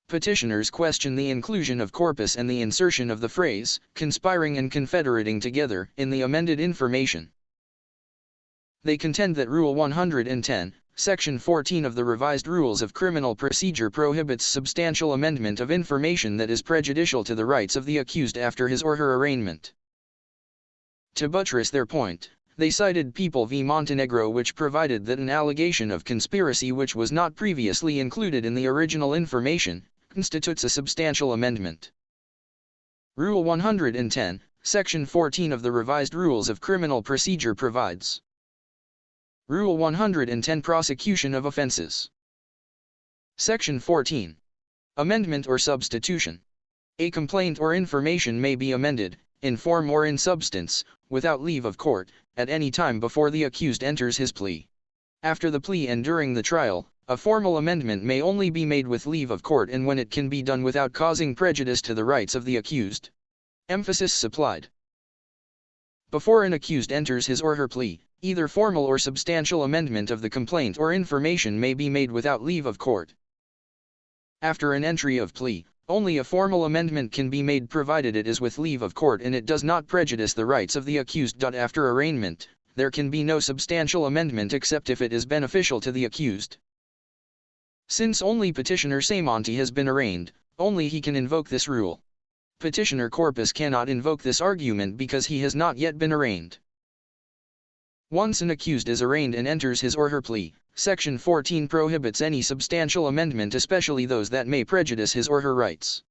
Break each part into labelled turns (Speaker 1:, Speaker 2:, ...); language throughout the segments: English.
Speaker 1: Petitioners question the inclusion of corpus and the insertion of the phrase, conspiring and confederating together, in the amended information. They contend that Rule 110, Section 14 of the Revised Rules of Criminal Procedure prohibits substantial amendment of information that is prejudicial to the rights of the accused after his or her arraignment. To buttress their point, they cited People v. Montenegro, which provided that an allegation of conspiracy which was not previously included in the original information constitutes a substantial amendment. Rule 110, Section 14 of the Revised Rules of Criminal Procedure provides. Rule 110 Prosecution of Offenses. Section 14. Amendment or substitution. A complaint or information may be amended, in form or in substance, without leave of court, at any time before the accused enters his plea. After the plea and during the trial, a formal amendment may only be made with leave of court and when it can be done without causing prejudice to the rights of the accused. Emphasis supplied. Before an accused enters his or her plea, either formal or substantial amendment of the complaint or information may be made without leave of court. After an entry of plea, only a formal amendment can be made provided it is with leave of court and it does not prejudice the rights of the accused. After arraignment, there can be no substantial amendment except if it is beneficial to the accused. Since only petitioner Semonti has been arraigned, only he can invoke this rule. Petitioner Corpus cannot invoke this argument because he has not yet been arraigned. Once an accused is arraigned and enters his or her plea, Section 14 prohibits any substantial amendment, especially those that may prejudice his or her rights.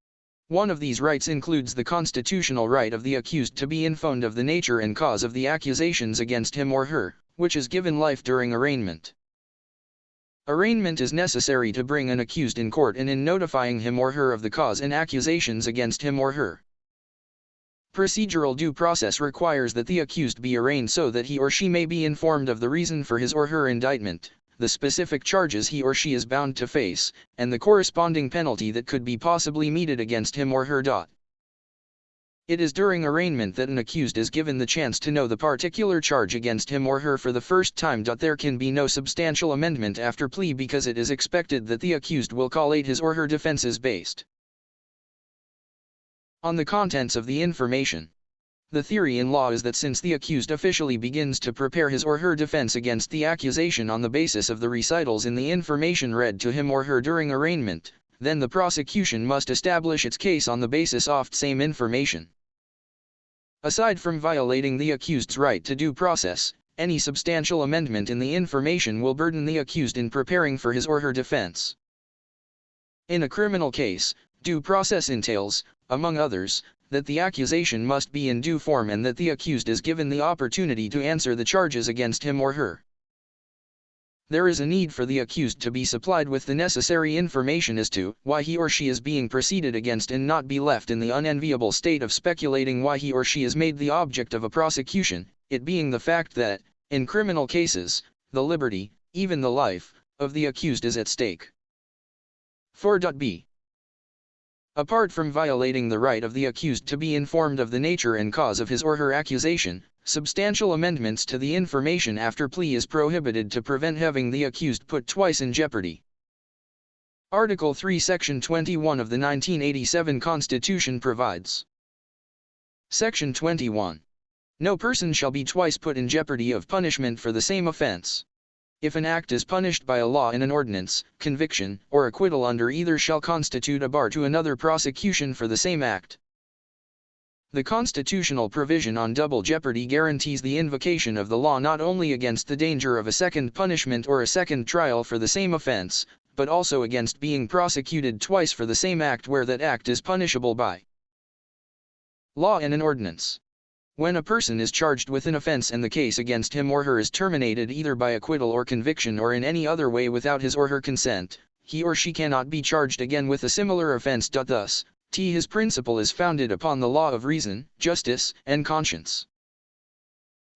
Speaker 1: One of these rights includes the constitutional right of the accused to be informed of the nature and cause of the accusations against him or her, which is given life during arraignment. Arraignment is necessary to bring an accused in court and in notifying him or her of the cause and accusations against him or her. Procedural due process requires that the accused be arraigned so that he or she may be informed of the reason for his or her indictment, the specific charges he or she is bound to face, and the corresponding penalty that could be possibly meted against him or her. It is during arraignment that an accused is given the chance to know the particular charge against him or her for the first time. There can be no substantial amendment after plea because it is expected that the accused will collate his or her defenses based on the contents of the information. The theory in law is that since the accused officially begins to prepare his or her defense against the accusation on the basis of the recitals in the information read to him or her during arraignment, then the prosecution must establish its case on the basis of the same information. Aside from violating the accused's right to due process, any substantial amendment in the information will burden the accused in preparing for his or her defense. In a criminal case, due process entails, among others, that the accusation must be in due form and that the accused is given the opportunity to answer the charges against him or her. There is a need for the accused to be supplied with the necessary information as to why he or she is being proceeded against and not be left in the unenviable state of speculating why he or she is made the object of a prosecution, it being the fact that, in criminal cases, the liberty, even the life, of the accused is at stake. 4.b. Apart from violating the right of the accused to be informed of the nature and cause of his or her accusation, substantial amendments to the information after plea is prohibited to prevent having the accused put twice in jeopardy. Article 3, Section 21 of the 1987 Constitution provides. Section 21. No person shall be twice put in jeopardy of punishment for the same offense. If an act is punished by a law in an ordinance, conviction, or acquittal under either shall constitute a bar to another prosecution for the same act. The constitutional provision on double jeopardy guarantees the invocation of the law not only against the danger of a second punishment or a second trial for the same offense, but also against being prosecuted twice for the same act where that act is punishable by law and an ordinance. When a person is charged with an offense and the case against him or her is terminated either by acquittal or conviction or in any other way without his or her consent, he or she cannot be charged again with a similar offense. Thus, his principle is founded upon the law of reason, justice, and conscience.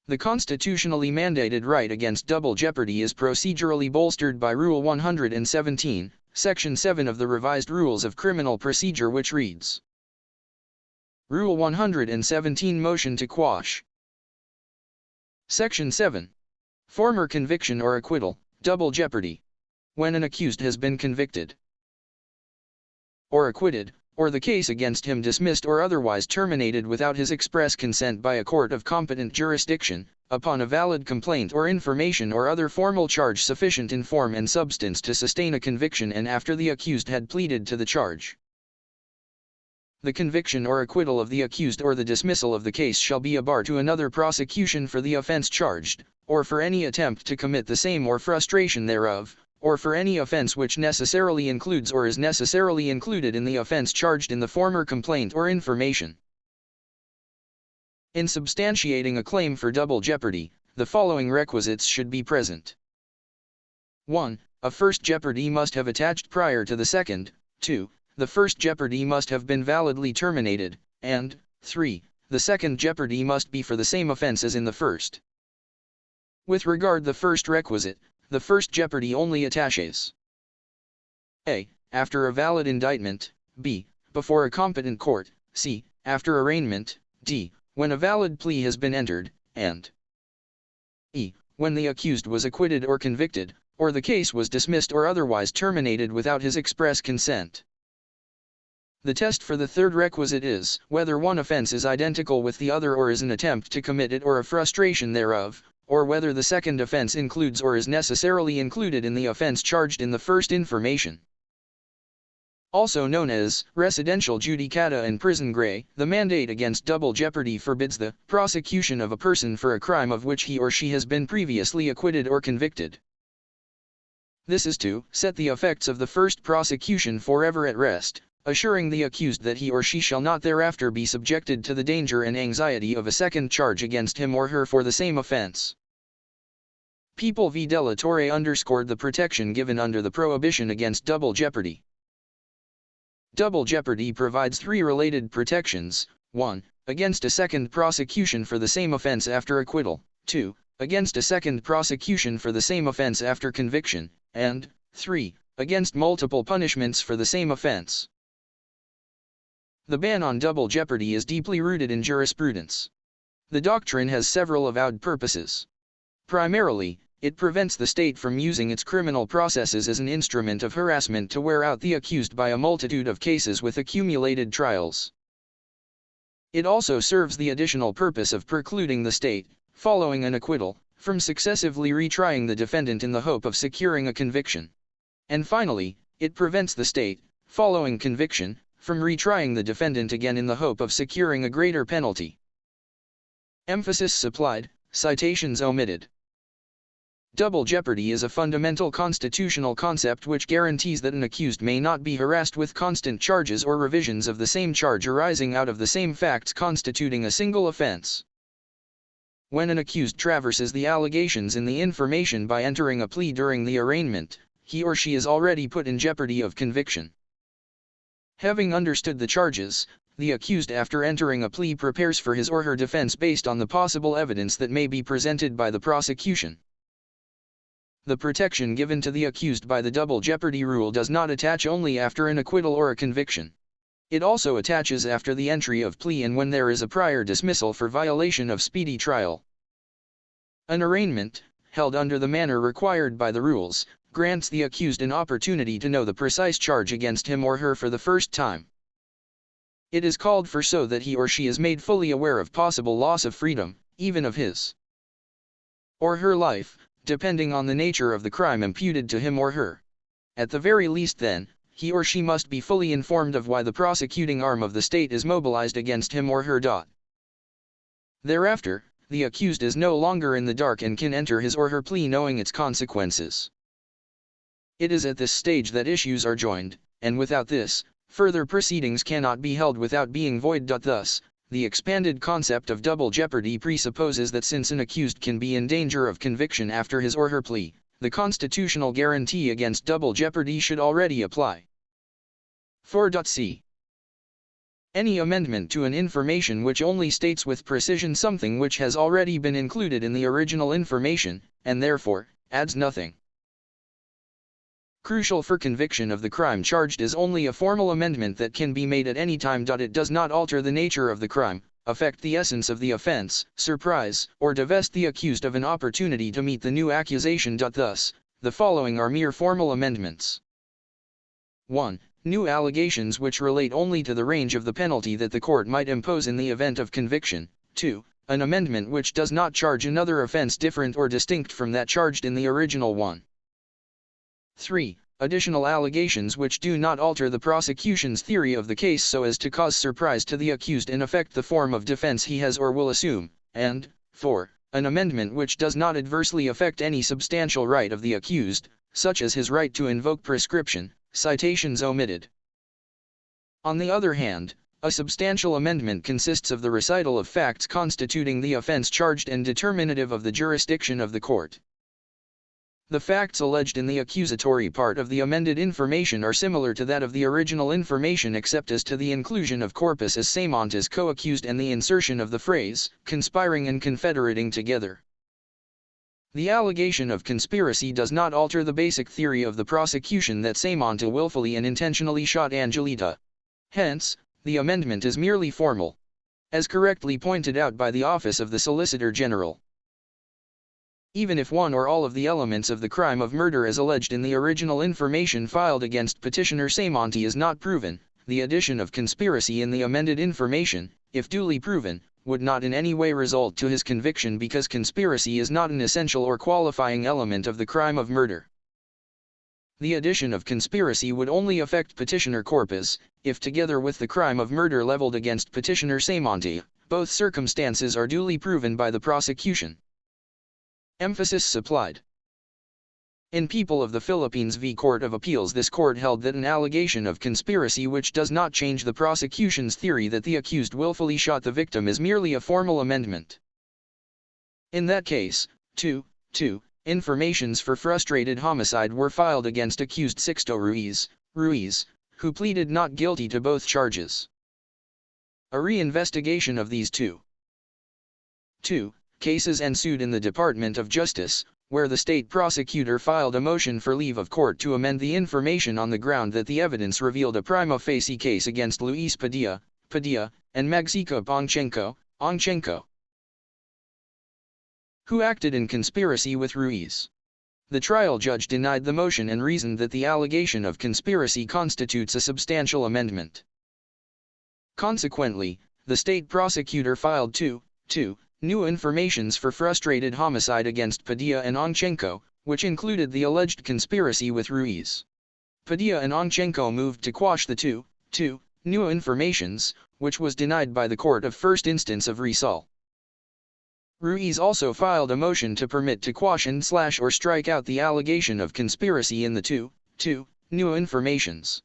Speaker 1: The constitutionally mandated right against double jeopardy is procedurally bolstered by Rule 117, Section 7 of the Revised Rules of Criminal Procedure, which reads: Rule 117 Motion to quash. Section 7. Former conviction or acquittal, double jeopardy. When an accused has been convicted or acquitted, or the case against him dismissed or otherwise terminated without his express consent by a court of competent jurisdiction, upon a valid complaint or information or other formal charge sufficient in form and substance to sustain a conviction and after the accused had pleaded to the charge. The conviction or acquittal of the accused or the dismissal of the case shall be a bar to another prosecution for the offense charged, or for any attempt to commit the same or frustration thereof, or for any offense which necessarily includes or is necessarily included in the offense charged in the former complaint or information. In substantiating a claim for double jeopardy, the following requisites should be present. 1. A first jeopardy must have attached prior to the second. 2. The first jeopardy must have been validly terminated, and 3. The second jeopardy must be for the same offense as in the first. With regard the first requisite, the first jeopardy only attaches a. After a valid indictment, b. Before a competent court, c. After arraignment, d. When a valid plea has been entered, and e. When the accused was acquitted or convicted, or the case was dismissed or otherwise terminated without his express consent. The test for the third requisite is whether one offense is identical with the other or is an attempt to commit it or a frustration thereof, or whether the second offense includes or is necessarily included in the offense charged in the first information. Also known as residential judicata in prison gray, the mandate against double jeopardy forbids the prosecution of a person for a crime of which he or she has been previously acquitted or convicted. This is to set the effects of the first prosecution forever at rest, assuring the accused that he or she shall not thereafter be subjected to the danger and anxiety of a second charge against him or her for the same offense. People v. Della Torre underscored the protection given under the prohibition against double jeopardy. Double jeopardy provides three related protections: 1. Against a second prosecution for the same offense after acquittal, 2. Against a second prosecution for the same offense after conviction, and 3. Against multiple punishments for the same offense. The ban on double jeopardy is deeply rooted in jurisprudence. The doctrine has several avowed purposes. Primarily, it prevents the state from using its criminal processes as an instrument of harassment to wear out the accused by a multitude of cases with accumulated trials. It also serves the additional purpose of precluding the state, following an acquittal, from successively retrying the defendant in the hope of securing a conviction. And finally, it prevents the state, following conviction, from retrying the defendant again in the hope of securing a greater penalty. Emphasis supplied, citations omitted. Double jeopardy is a fundamental constitutional concept which guarantees that an accused may not be harassed with constant charges or revisions of the same charge arising out of the same facts constituting a single offense. When an accused traverses the allegations in the information by entering a plea during the arraignment, he or she is already put in jeopardy of conviction. Having understood the charges, the accused after entering a plea prepares for his or her defense based on the possible evidence that may be presented by the prosecution. The protection given to the accused by the double jeopardy rule does not attach only after an acquittal or a conviction. It also attaches after the entry of plea and when there is a prior dismissal for violation of speedy trial. An arraignment, held under the manner required by the rules, grants the accused an opportunity to know the precise charge against him or her for the first time. It is called for so that he or she is made fully aware of possible loss of freedom, even of his or her life, depending on the nature of the crime imputed to him or her. At the very least then, he or she must be fully informed of why the prosecuting arm of the state is mobilized against him or her. Thereafter, the accused is no longer in the dark and can enter his or her plea knowing its consequences. It is at this stage that issues are joined, and without this, further proceedings cannot be held without being void. Thus, the expanded concept of double jeopardy presupposes that since an accused can be in danger of conviction after his or her plea, the constitutional guarantee against double jeopardy should already apply. 4.c. Any amendment to an information which only states with precision something which has already been included in the original information, and therefore, adds nothing crucial for conviction of the crime charged is only a formal amendment that can be made at any time. It does not alter the nature of the crime, affect the essence of the offense, surprise, or divest the accused of an opportunity to meet the new accusation. Thus, the following are mere formal amendments. 1. new allegations which relate only to the range of the penalty that the court might impose in the event of conviction. 2. An amendment which does not charge another offense different or distinct from that charged in the original one. 3. Additional allegations which do not alter the prosecution's theory of the case so as to cause surprise to the accused and affect the form of defense he has or will assume. And 4. An amendment which does not adversely affect any substantial right of the accused, such as his right to invoke prescription, citations omitted. On the other hand, a substantial amendment consists of the recital of facts constituting the offense charged and determinative of the jurisdiction of the court. The facts alleged in the accusatory part of the amended information are similar to that of the original information except as to the inclusion of Corpus as Semont as co-accused and the insertion of the phrase, conspiring and confederating together. The allegation of conspiracy does not alter the basic theory of the prosecution that Semont willfully and intentionally shot Angelita. Hence, the amendment is merely formal, as correctly pointed out by the Office of the Solicitor General. Even if one or all of the elements of the crime of murder as alleged in the original information filed against petitioner Semonti is not proven, the addition of conspiracy in the amended information, if duly proven, would not in any way result to his conviction because conspiracy is not an essential or qualifying element of the crime of murder. The addition of conspiracy would only affect petitioner Corpus, if together with the crime of murder leveled against petitioner Semonti, both circumstances are duly proven by the prosecution. Emphasis supplied. In People of the Philippines v. Court of Appeals, this court held that an allegation of conspiracy which does not change the prosecution's theory that the accused willfully shot the victim is merely a formal amendment. In that case, 2. Informations for frustrated homicide were filed against accused Sixto Ruiz, who pleaded not guilty to both charges. A re-investigation of these two cases ensued in the Department of Justice, where the state prosecutor filed a motion for leave of court to amend the information on the ground that the evidence revealed a prima facie case against Luis Padilla, and Magsico Ongchenko, who acted in conspiracy with Ruiz. The trial judge denied the motion and reasoned that the allegation of conspiracy constitutes a substantial amendment. Consequently, the state prosecutor filed two new informations for frustrated homicide against Padilla and Ongchenko, which included the alleged conspiracy with Ruiz. Padilla and Ongchenko moved to quash the two new informations, which was denied by the Court of First Instance of Rizal. Ruiz also filed a motion to permit to quash and / or strike out the allegation of conspiracy in the two new informations.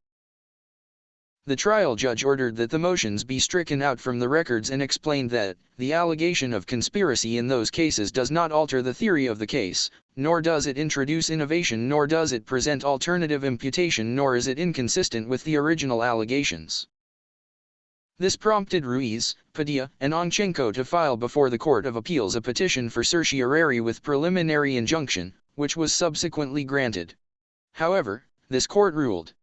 Speaker 1: The trial judge ordered that the motions be stricken out from the records and explained that the allegation of conspiracy in those cases does not alter the theory of the case, nor does it introduce innovation, nor does it present alternative imputation, nor is it inconsistent with the original allegations. This prompted Ruiz, Padilla, and Ongchenko to file before the Court of Appeals a petition for certiorari with preliminary injunction, which was subsequently granted. However, this court ruled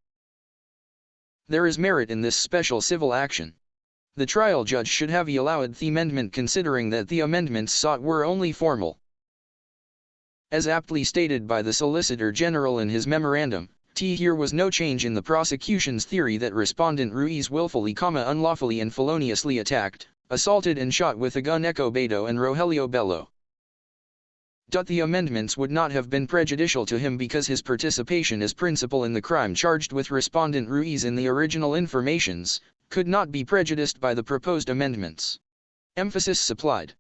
Speaker 1: there is merit in this special civil action. The trial judge should have allowed the amendment considering that the amendments sought were only formal. As aptly stated by the Solicitor General in his memorandum, here was no change in the prosecution's theory that respondent Ruiz willfully, unlawfully and feloniously attacked, assaulted and shot with a gun Eco Beto and Rogelio Bello. The amendments would not have been prejudicial to him because his participation as principal in the crime charged with respondent Ruiz in the original informations could not be prejudiced by the proposed amendments. Emphasis supplied.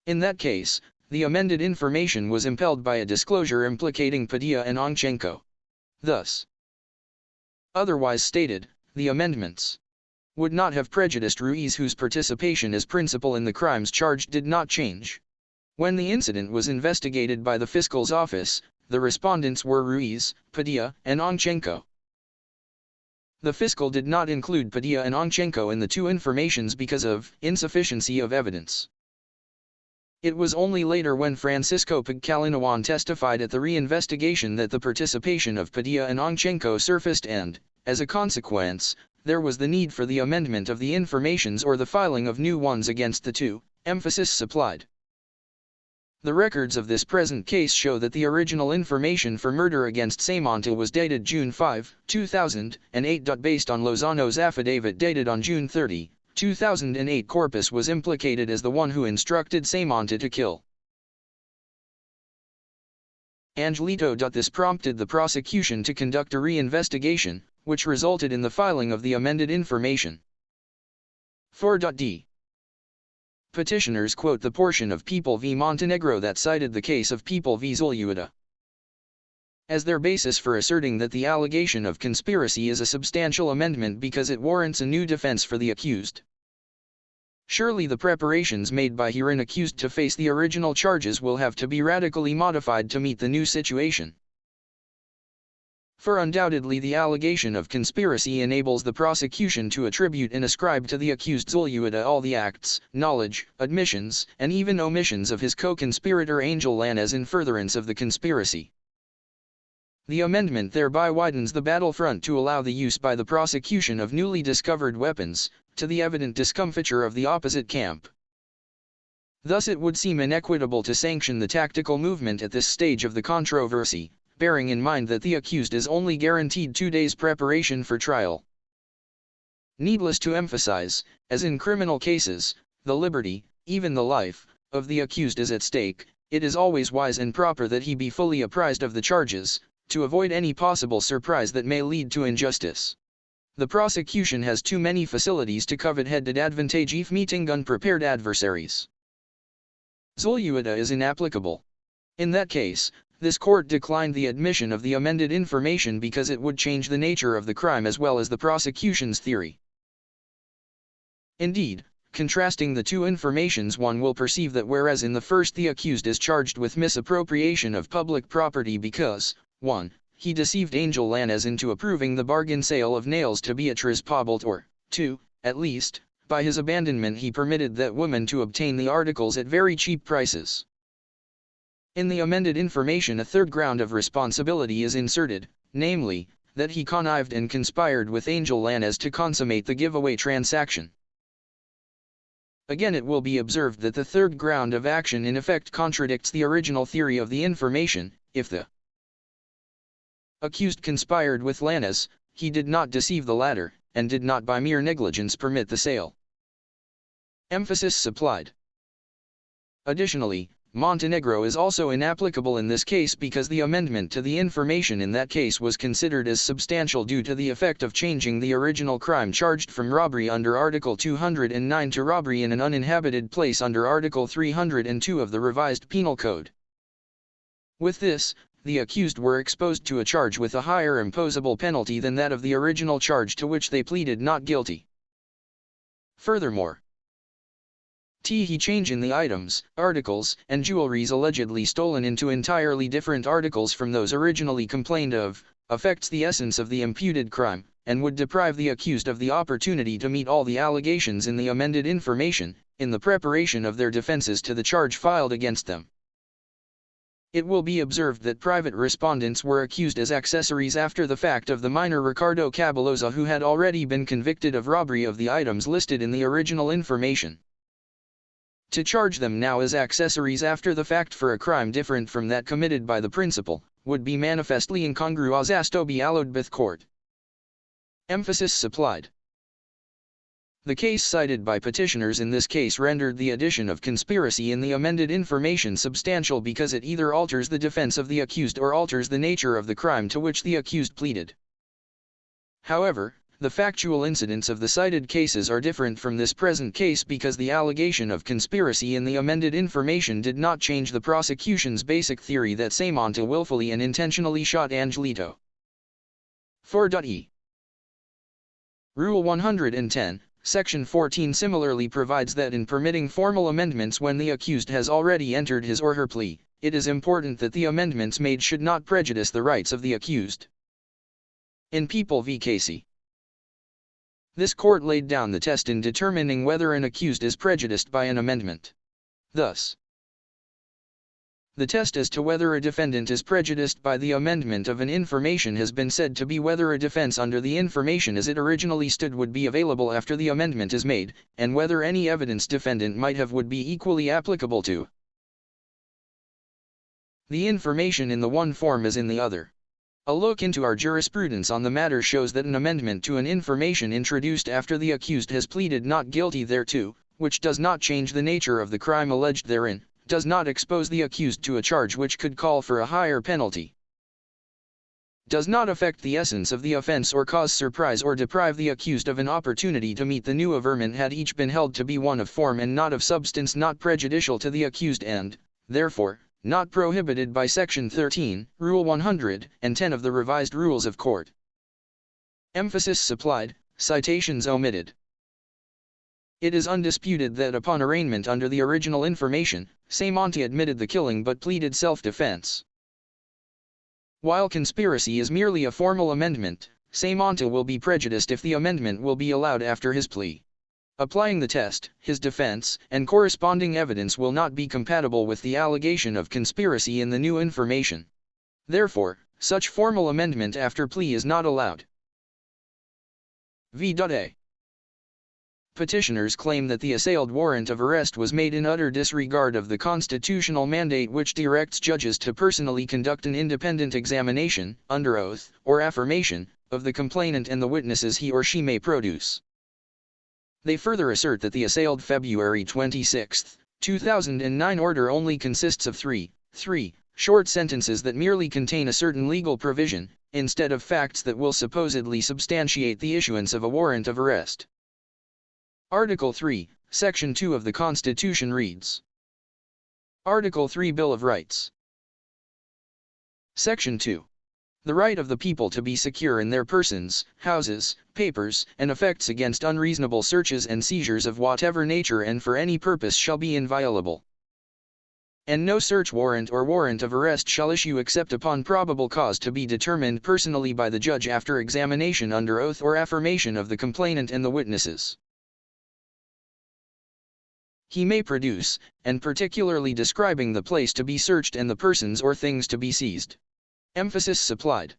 Speaker 1: In that case, the amended information was impelled by a disclosure implicating Padilla and Ongchenko. Thus, otherwise stated, the amendments would not have prejudiced Ruiz, whose participation as principal in the crimes charged did not change. When the incident was investigated by the fiscal's office, the respondents were Ruiz, Padilla, and Ongchenko. The fiscal did not include Padilla and Ongchenko in the two informations because of insufficiency of evidence. It was only later when Francisco Pagkalinawan testified at the re-investigation that the participation of Padilla and Ongchenko surfaced and, as a consequence, there was the need for the amendment of the informations or the filing of new ones against the two. Emphasis supplied. The records of this present case show that the original information for murder against Semonte was dated June 5, 2008. Based on Lozano's affidavit dated on June 30, 2008, Corpus was implicated as the one who instructed Semonte to kill Angelito. This prompted the prosecution to conduct a re-investigation, which resulted in the filing of the amended information. 4.d. Petitioners quote the portion of People v. Montenegro that cited the case of People v. Zulueta as their basis for asserting that the allegation of conspiracy is a substantial amendment because it warrants a new defense for the accused. Surely the preparations made by herein accused to face the original charges will have to be radically modified to meet the new situation. For undoubtedly the allegation of conspiracy enables the prosecution to attribute and ascribe to the accused Zulueta all the acts, knowledge, admissions, and even omissions of his co-conspirator Angel Lanez in furtherance of the conspiracy. The amendment thereby widens the battlefront to allow the use by the prosecution of newly discovered weapons, to the evident discomfiture of the opposite camp. Thus it would seem inequitable to sanction the tactical movement at this stage of the controversy, bearing in mind that the accused is only guaranteed 2 days preparation for trial. Needless to emphasize, as in criminal cases, the liberty, even the life, of the accused is at stake. It is always wise and proper that he be fully apprised of the charges, to avoid any possible surprise that may lead to injustice. The prosecution has too many facilities to covet headed advantage if meeting unprepared adversaries. Zulueta is inapplicable. In that case, this court declined the admission of the amended information because it would change the nature of the crime as well as the prosecution's theory. Indeed, contrasting the two informations, one will perceive that whereas in the first the accused is charged with misappropriation of public property because, 1. He deceived Angel Lanez into approving the bargain sale of nails to Beatriz Pobalt, or, 2. At least, by his abandonment he permitted that woman to obtain the articles at very cheap prices. In the amended information a third ground of responsibility is inserted, namely, that he connived and conspired with Angel Lanez to consummate the giveaway transaction. Again it will be observed that the third ground of action in effect contradicts the original theory of the information. If the accused conspired with Lanez, he did not deceive the latter, and did not by mere negligence permit the sale. Emphasis supplied. Additionally, Montenegro is also inapplicable in this case because the amendment to the information in that case was considered as substantial due to the effect of changing the original crime charged from robbery under Article 209 to robbery in an uninhabited place under Article 302 of the Revised Penal Code. With this, the accused were exposed to a charge with a higher imposable penalty than that of the original charge to which they pleaded not guilty. Furthermore, he change in the items, articles, and jewelries allegedly stolen into entirely different articles from those originally complained of, affects the essence of the imputed crime, and would deprive the accused of the opportunity to meet all the allegations in the amended information, in the preparation of their defenses to the charge filed against them. It will be observed that private respondents were accused as accessories after the fact of the minor Ricardo Cabaloza, who had already been convicted of robbery of the items listed in the original information. To charge them now as accessories after the fact for a crime different from that committed by the principal, would be manifestly incongruous as to be allowed by the court. Emphasis supplied. The case cited by petitioners in this case rendered the addition of conspiracy in the amended information substantial because it either alters the defense of the accused or alters the nature of the crime to which the accused pleaded. However, the factual incidents of the cited cases are different from this present case because the allegation of conspiracy in the amended information did not change the prosecution's basic theory that Semonte willfully and intentionally shot Angelito. 4.e. Rule 110, Section 14 similarly provides that in permitting formal amendments when the accused has already entered his or her plea, it is important that the amendments made should not prejudice the rights of the accused. In People v. Casey, this court laid down the test in determining whether an accused is prejudiced by an amendment. Thus, the test as to whether a defendant is prejudiced by the amendment of an information has been said to be whether a defense under the information as it originally stood would be available after the amendment is made, and whether any evidence defendant might have would be equally applicable to The information in the one form is in the other. A look into our jurisprudence on the matter shows that an amendment to an information introduced after the accused has pleaded not guilty thereto, which does not change the nature of the crime alleged therein, does not expose the accused to a charge which could call for a higher penalty, does not affect the essence of the offense or cause surprise or deprive the accused of an opportunity to meet the new averment had each been held to be one of form and not of substance, not prejudicial to the accused and, therefore, not prohibited by Section 13, Rule 110 of the Revised Rules of Court. Emphasis supplied, citations omitted. It is undisputed that upon arraignment under the original information, Semonte admitted the killing but pleaded self-defense. While conspiracy is merely a formal amendment, Semonte will be prejudiced if the amendment will be allowed after his plea. Applying the test, his defense and corresponding evidence will not be compatible with the allegation of conspiracy in the new information. Therefore, such formal amendment after plea is not allowed. V.A. Petitioners claim that the assailed warrant of arrest was made in utter disregard of the constitutional mandate which directs judges to personally conduct an independent examination, under oath, or affirmation, of the complainant and the witnesses he or she may produce. They further assert that the assailed February 26, 2009 order only consists of three short sentences that merely contain a certain legal provision, instead of facts that will supposedly substantiate the issuance of a warrant of arrest. Article 3, Section 2 of the Constitution reads: Article 3 Bill of Rights. Section 2. The right of the people to be secure in their persons, houses, papers, and effects against unreasonable searches and seizures of whatever nature and for any purpose shall be inviolable. And no search warrant or warrant of arrest shall issue except upon probable cause to be determined personally by the judge after examination under oath or affirmation of the complainant and the witnesses. He may produce, and particularly describing the place to be searched and the persons or things to be seized. Emphasis supplied.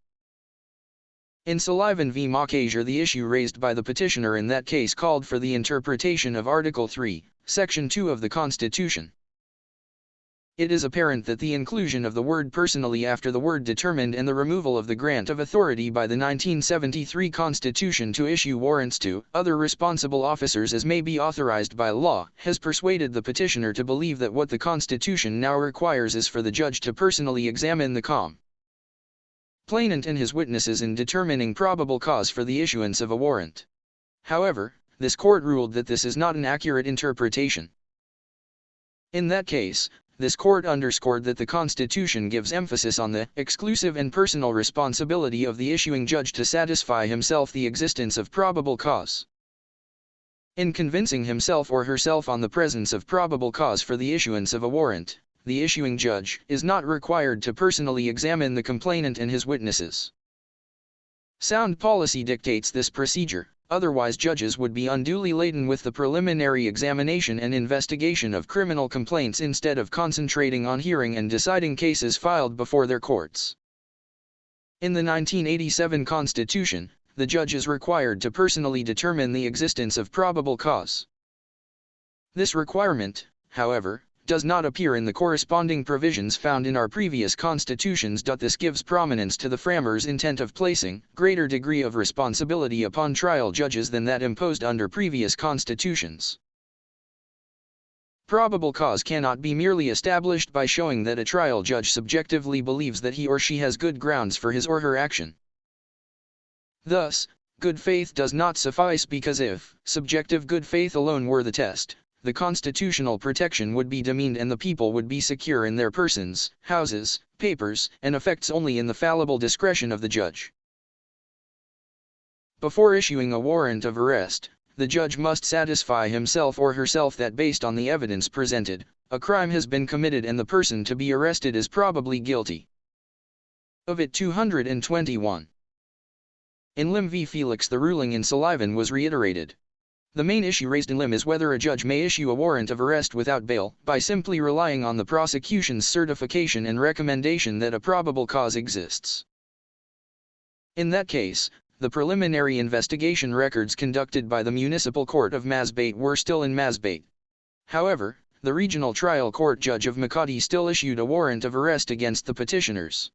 Speaker 1: In Sullivan v. Maucazier, the issue raised by the petitioner in that case called for the interpretation of Article 3, Section 2 of the Constitution. It is apparent that the inclusion of the word personally after the word determined and the removal of the grant of authority by the 1973 Constitution to issue warrants to other responsible officers as may be authorized by law has persuaded the petitioner to believe that what the Constitution now requires is for the judge to personally examine the complainant and his witnesses in determining probable cause for the issuance of a warrant. However, this court ruled that this is not an accurate interpretation. In that case, this court underscored that the Constitution gives emphasis on the exclusive and personal responsibility of the issuing judge to satisfy himself the existence of probable cause. In convincing himself or herself on the presence of probable cause for the issuance of a warrant, the issuing judge is not required to personally examine the complainant and his witnesses. Sound policy dictates this procedure. Otherwise, judges would be unduly laden with the preliminary examination and investigation of criminal complaints instead of concentrating on hearing and deciding cases filed before their courts. In the 1987 Constitution, the judge is required to personally determine the existence of probable cause. This requirement, however, does not appear in the corresponding provisions found in our previous constitutions. This gives prominence to the framers' intent of placing greater degree of responsibility upon trial judges than that imposed under previous constitutions. Probable cause cannot be merely established by showing that a trial judge subjectively believes that he or she has good grounds for his or her action. Thus, good faith does not suffice, because if subjective good faith alone were the test, the constitutional protection would be demeaned and the people would be secure in their persons, houses, papers, and effects only in the fallible discretion of the judge. Before issuing a warrant of arrest, the judge must satisfy himself or herself that based on the evidence presented, a crime has been committed and the person to be arrested is probably guilty of it. 221. In Lim v. Felix, the ruling in Sullivan was reiterated. The main issue raised in Lim is whether a judge may issue a warrant of arrest without bail, by simply relying on the prosecution's certification and recommendation that a probable cause exists. In that case, the preliminary investigation records conducted by the Municipal Court of Masbate were still in Masbate. However, the regional trial court judge of Makati still issued a warrant of arrest against the petitioners.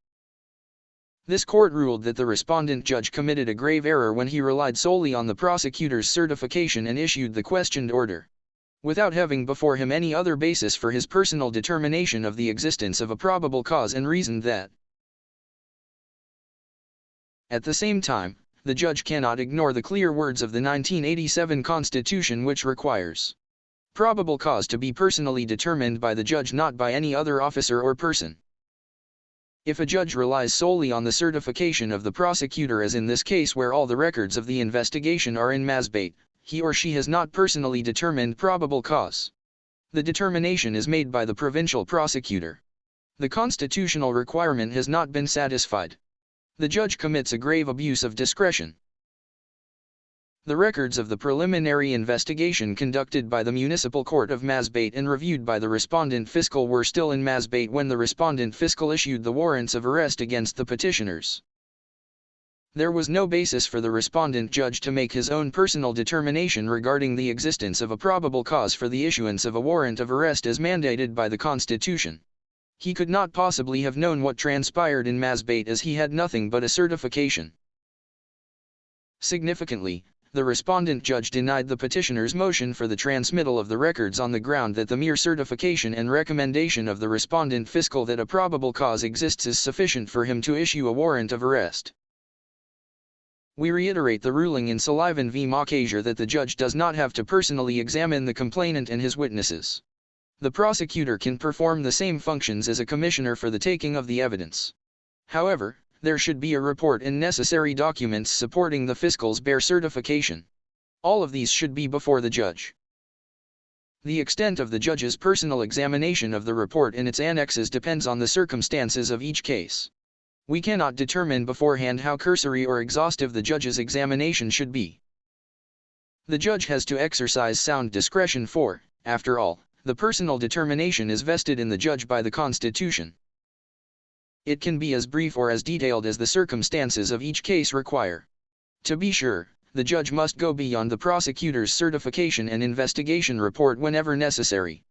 Speaker 1: This court ruled that the respondent judge committed a grave error when he relied solely on the prosecutor's certification and issued the questioned order, without having before him any other basis for his personal determination of the existence of a probable cause, and reasoned that, at the same time, the judge cannot ignore the clear words of the 1987 Constitution, which requires probable cause to be personally determined by the judge, not by any other officer or person. If a judge relies solely on the certification of the prosecutor, as in this case where all the records of the investigation are in Masbate, he or she has not personally determined probable cause. The determination is made by the provincial prosecutor. The constitutional requirement has not been satisfied. The judge commits a grave abuse of discretion. The records of the preliminary investigation conducted by the Municipal Court of Masbate and reviewed by the respondent fiscal were still in Masbate when the respondent fiscal issued the warrants of arrest against the petitioners. There was no basis for the respondent judge to make his own personal determination regarding the existence of a probable cause for the issuance of a warrant of arrest as mandated by the Constitution. He could not possibly have known what transpired in Masbate, as he had nothing but a certification. Significantly, the respondent judge denied the petitioner's motion for the transmittal of the records on the ground that the mere certification and recommendation of the respondent fiscal that a probable cause exists is sufficient for him to issue a warrant of arrest. We reiterate the ruling in Sullivan v. Maucasia that the judge does not have to personally examine the complainant and his witnesses. The prosecutor can perform the same functions as a commissioner for the taking of the evidence. However, there should be a report and necessary documents supporting the fiscal's bare certification. All of these should be before the judge. The extent of the judge's personal examination of the report and its annexes depends on the circumstances of each case. We cannot determine beforehand how cursory or exhaustive the judge's examination should be. The judge has to exercise sound discretion, for, after all, the personal determination is vested in the judge by the Constitution. It can be as brief or as detailed as the circumstances of each case require. To be sure, the judge must go beyond the prosecutor's certification and investigation report whenever necessary.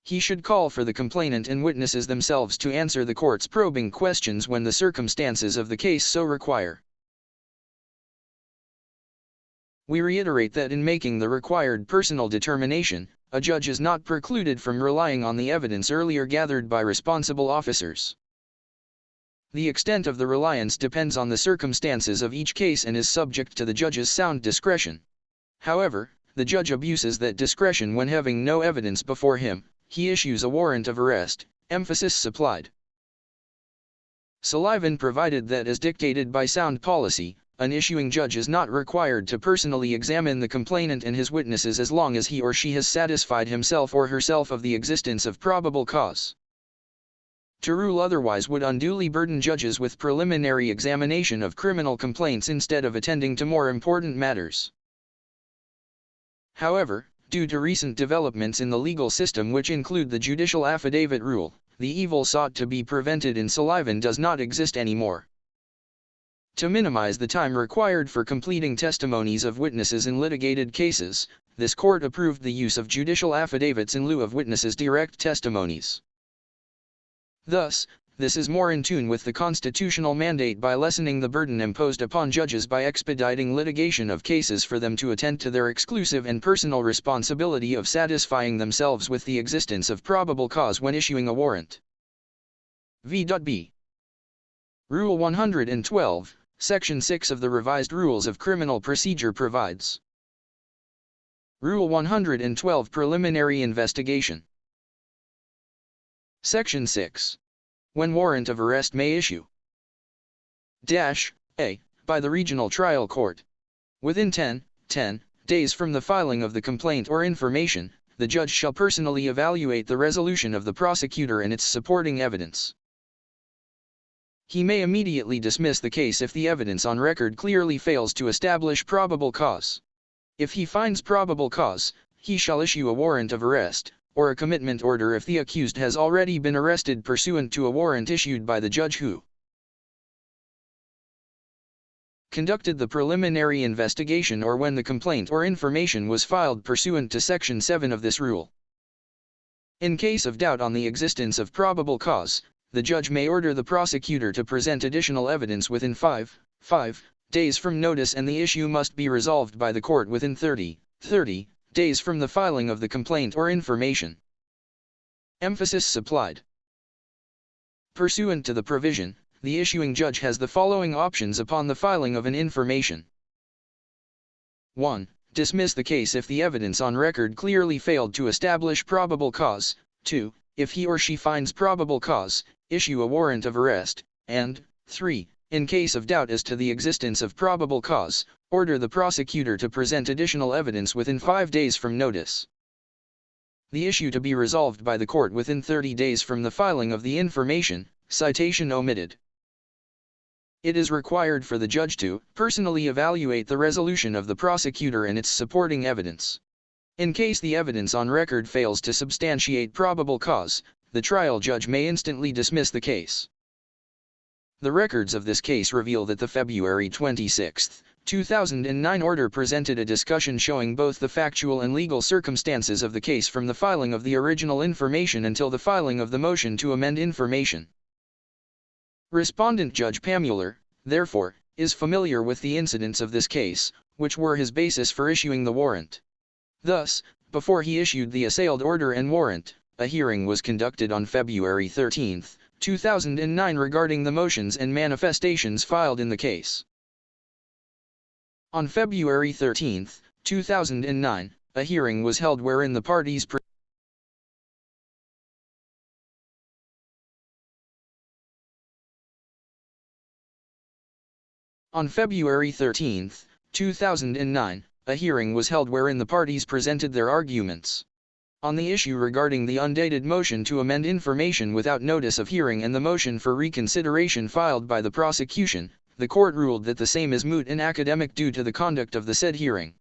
Speaker 1: He should call for the complainant and witnesses themselves to answer the court's probing questions when the circumstances of the case so require. We reiterate that in making the required personal determination, a judge is not precluded from relying on the evidence earlier gathered by responsible officers. The extent of the reliance depends on the circumstances of each case and is subject to the judge's sound discretion. However, the judge abuses that discretion when, having no evidence before him, he issues a warrant of arrest, emphasis supplied. Sullivan provided that, as dictated by sound policy, an issuing judge is not required to personally examine the complainant and his witnesses as long as he or she has satisfied himself or herself of the existence of probable cause. To rule otherwise would unduly burden judges with preliminary examination of criminal complaints instead of attending to more important matters. However, due to recent developments in the legal system which include the judicial affidavit rule, the evil sought to be prevented in Sullivan does not exist anymore. To minimize the time required for completing testimonies of witnesses in litigated cases, this court approved the use of judicial affidavits in lieu of witnesses' direct testimonies. Thus, this is more in tune with the constitutional mandate by lessening the burden imposed upon judges by expediting litigation of cases for them to attend to their exclusive and personal responsibility of satisfying themselves with the existence of probable cause when issuing a warrant. V.B. Rule 112, Section 6 of the Revised Rules of Criminal Procedure provides. Rule 112 Preliminary Investigation. Section 6. When warrant of arrest may issue. A. By the regional trial court. Within 10 days from the filing of the complaint or information, the judge shall personally evaluate the resolution of the prosecutor and its supporting evidence. He may immediately dismiss the case if the evidence on record clearly fails to establish probable cause. If he finds probable cause, he shall issue a warrant of arrest, or a commitment order if the accused has already been arrested pursuant to a warrant issued by the judge who conducted the preliminary investigation or when the complaint or information was filed pursuant to Section 7 of this rule. In case of doubt on the existence of probable cause, the judge may order the prosecutor to present additional evidence within 5 days from notice, and the issue must be resolved by the court within 30 days from the filing of the complaint or information. Emphasis supplied. Pursuant to the provision, the issuing judge has the following options upon the filing of an information. 1. Dismiss the case if the evidence on record clearly failed to establish probable cause. 2. If he or she finds probable cause, issue a warrant of arrest. And 3. In case of doubt as to the existence of probable cause, order the prosecutor to present additional evidence within 5 days from notice. The issue to be resolved by the court within 30 days from the filing of the information, citation omitted. It is required for the judge to personally evaluate the resolution of the prosecutor and its supporting evidence. In case the evidence on record fails to substantiate probable cause, the trial judge may instantly dismiss the case. The records of this case reveal that the February 26, 2009 order presented a discussion showing both the factual and legal circumstances of the case from the filing of the original information until the filing of the motion to amend information. Respondent Judge Pamular, therefore, is familiar with the incidents of this case, which were his basis for issuing the warrant. Thus, before he issued the assailed order and warrant, a hearing was conducted on February 13, 2009 regarding the motions and manifestations filed in the case. On February 13, 2009, a hearing was held wherein the parties On February 13, 2009, a hearing was held wherein the parties presented their arguments. On the issue regarding the undated motion to amend information without notice of hearing and the motion for reconsideration filed by the prosecution, the court ruled that the same is moot and academic due to the conduct of the said hearing.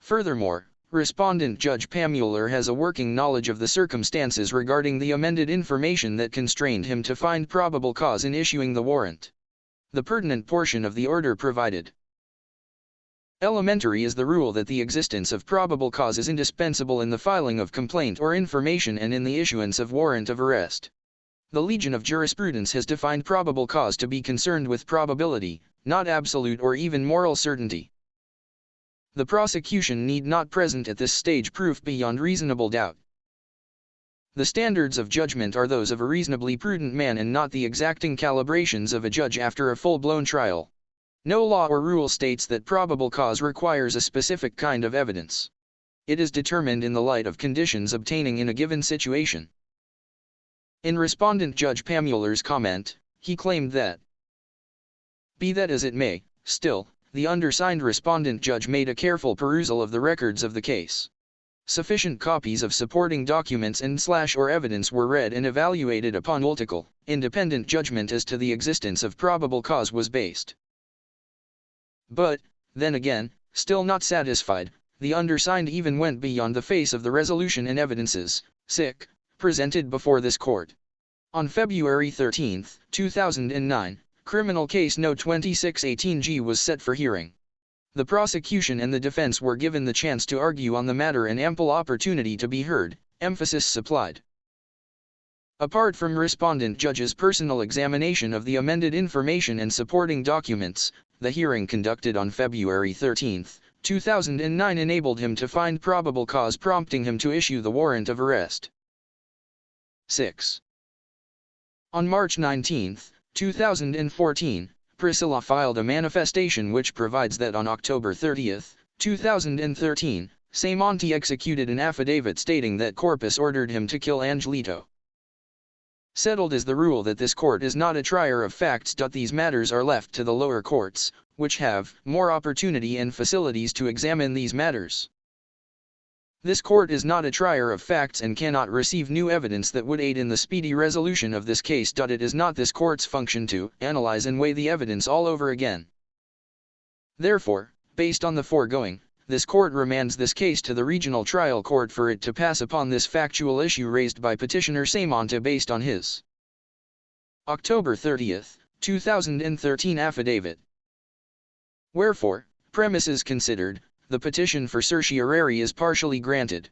Speaker 1: Furthermore, Respondent Judge Pamular has a working knowledge of the circumstances regarding the amended information that constrained him to find probable cause in issuing the warrant. The pertinent portion of the order provided. Elementary is the rule that the existence of probable cause is indispensable in the filing of complaint or information and in the issuance of warrant of arrest. The legion of jurisprudence has defined probable cause to be concerned with probability, not absolute or even moral certainty. The prosecution need not present at this stage proof beyond reasonable doubt. The standards of judgment are those of a reasonably prudent man and not the exacting calibrations of a judge after a full-blown trial. No law or rule states that probable cause requires a specific kind of evidence. It is determined in the light of conditions obtaining in a given situation. In Respondent Judge Pamular's comment, he claimed that, be that as it may, still, the undersigned Respondent Judge made a careful perusal of the records of the case. Sufficient copies of supporting documents and/or evidence were read and evaluated upon multiple, independent judgment as to the existence of probable cause was based. But, then again, still not satisfied, the undersigned even went beyond the face of the resolution and evidences, presented before this court. On February 13, 2009, Criminal Case No. 2618G was set for hearing. The prosecution and the defense were given the chance to argue on the matter and ample opportunity to be heard, emphasis supplied. Apart from Respondent Judge's personal examination of the amended information and supporting documents, the hearing conducted on February 13, 2009 enabled him to find probable cause prompting him to issue the warrant of arrest. 6. On March 19, 2014, Priscilla filed a manifestation which provides that on October 30, 2013, same auntie executed an affidavit stating that Corpus ordered him to kill Angelito. Settled is the rule that this court is not a trier of facts. These matters are left to the lower courts, which have more opportunity and facilities to examine these matters. This court is not a trier of facts and cannot receive new evidence that would aid in the speedy resolution of this case. It is not this court's function to analyze and weigh the evidence all over again. Therefore, based on the foregoing, this court remands this case to the regional trial court for it to pass upon this factual issue raised by petitioner Samonte based on his October 30, 2013 affidavit. Wherefore, premises considered, the petition for certiorari is partially granted.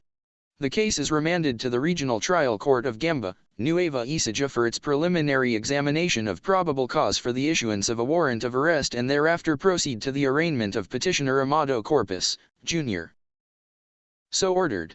Speaker 1: The case is remanded to the Regional Trial Court of Gamba, Nueva Ecija for its preliminary examination of probable cause for the issuance of a warrant of arrest and thereafter proceed to the arraignment of Petitioner Amado Corpus, Jr. So ordered.